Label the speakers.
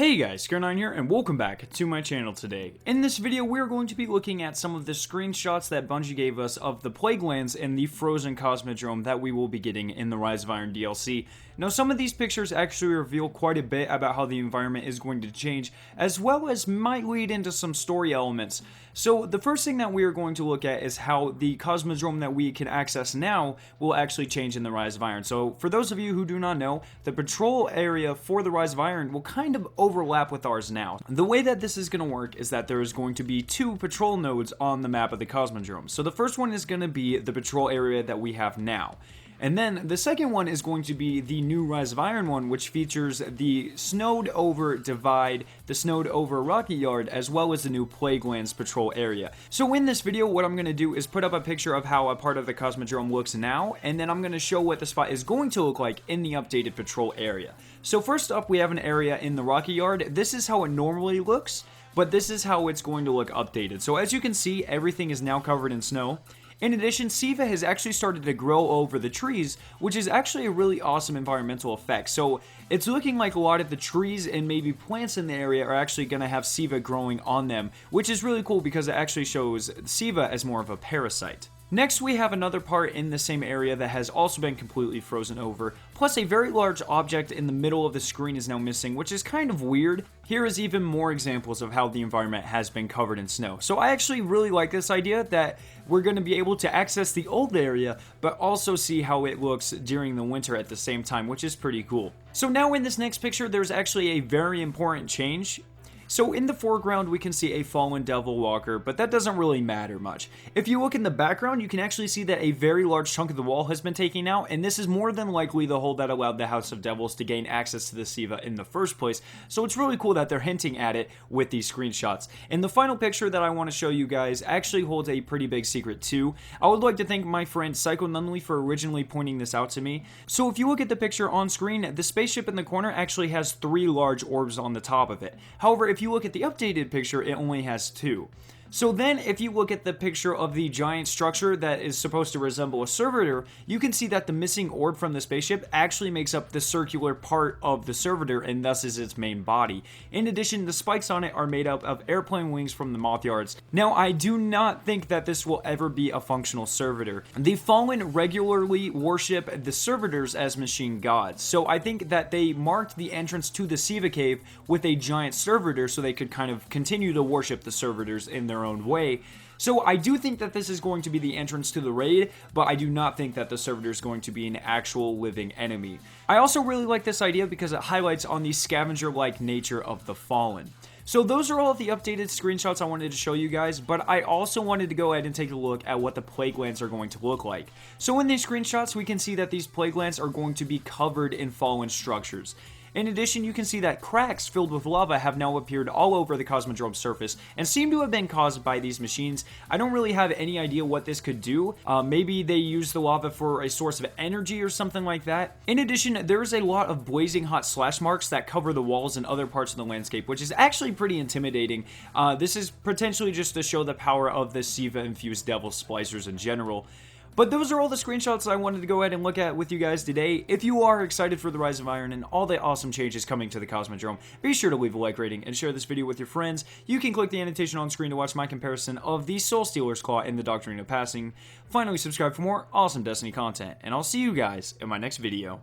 Speaker 1: Hey guys, Scar9 here, and welcome back to my channel today. In this video, we're going to be looking at some of the screenshots that Bungie gave us of the Plaguelands and the frozen Cosmodrome that we will be getting in the Rise of Iron DLC. Now, some of these pictures actually reveal quite a bit about how the environment is going to change, as well as might lead into some story elements. So, the first thing that we are going to look at is how the Cosmodrome that we can access now will actually change in the Rise of Iron. So, for those of you who do not know, the patrol area for the Rise of Iron will kind of overlap with ours now. The way that this is going to work is that there is going to be two patrol nodes on the map of the Cosmodrome. So the first one is going to be the patrol area that we have now. And then the second one is going to be the new Rise of Iron one, which features the snowed over Divide, the snowed over Rocky Yard, as well as the new Plaguelands patrol area. So in this video, what I'm going to do is put up a picture of how a part of the Cosmodrome looks now, and then I'm going to show what the spot is going to look like in the updated patrol area. So first up, we have an area in the Rocky Yard. This is how it normally looks, but this is how it's going to look updated. So as you can see, everything is now covered in snow. In addition, Siva has actually started to grow over the trees, which is actually a really awesome environmental effect. So it's looking like a lot of the trees and maybe plants in the area are actually going to have Siva growing on them, which is really cool because it actually shows Siva as more of a parasite. Next, we have another part in the same area that has also been completely frozen over, plus a very large object in the middle of the screen is now missing, which is kind of weird. Here is even more examples of how the environment has been covered in snow. So I actually really like this idea that we're going to be able to access the old area, but also see how it looks during the winter at the same time, which is pretty cool. So now in this next picture, there's actually a very important change. So in the foreground, we can see a fallen devil walker, but that doesn't really matter much. If you look in the background, you can actually see that a very large chunk of the wall has been taken out, and this is more than likely the hole that allowed the House of Devils to gain access to the Siva in the first place. So it's really cool that they're hinting at it with these screenshots. And the final picture that I want to show you guys actually holds a pretty big secret too. I would like to thank my friend Psycho Nunley for originally pointing this out to me. So if you look at the picture on screen, the spaceship in the corner actually has 3 large orbs on the top of it. However, if you look at the updated picture, it only has 2. So then, if you look at the picture of the giant structure that is supposed to resemble a servitor, you can see that the missing orb from the spaceship actually makes up the circular part of the servitor and thus is its main body. In addition, the spikes on it are made up of airplane wings from the moth yards. Now, I do not think that this will ever be a functional servitor. The Fallen regularly worship the servitors as machine gods, so I think that they marked the entrance to the Siva cave with a giant servitor so they could kind of continue to worship the servitors in their own way. So I do think that this is going to be the entrance to the raid, but I do not think that the servitor is going to be an actual living enemy. I also really like this idea because it highlights on the scavenger-like nature of the Fallen. So those are all of the updated screenshots I wanted to show you guys, but I also wanted to go ahead and take a look at what the Plaguelands are going to look like. So in these screenshots, we can see that these Plaguelands are going to be covered in fallen structures. In addition, you can see that cracks filled with lava have now appeared all over the Cosmodrome surface and seem to have been caused by these machines. I don't really have any idea what this could do. Maybe they use the lava for a source of energy or something like that. In addition, there is a lot of blazing hot slash marks that cover the walls and other parts of the landscape, which is actually pretty intimidating. This is potentially just to show the power of the Siva-infused Devil Splicers in general. But those are all the screenshots I wanted to go ahead and look at with you guys today. If you are excited for the Rise of Iron and all the awesome changes coming to the Cosmodrome, be sure to leave a like rating and share this video with your friends. You can click the annotation on screen to watch my comparison of the Soul Stealer's Claw and the Doctrine of Passing. Finally, subscribe for more awesome Destiny content, and I'll see you guys in my next video.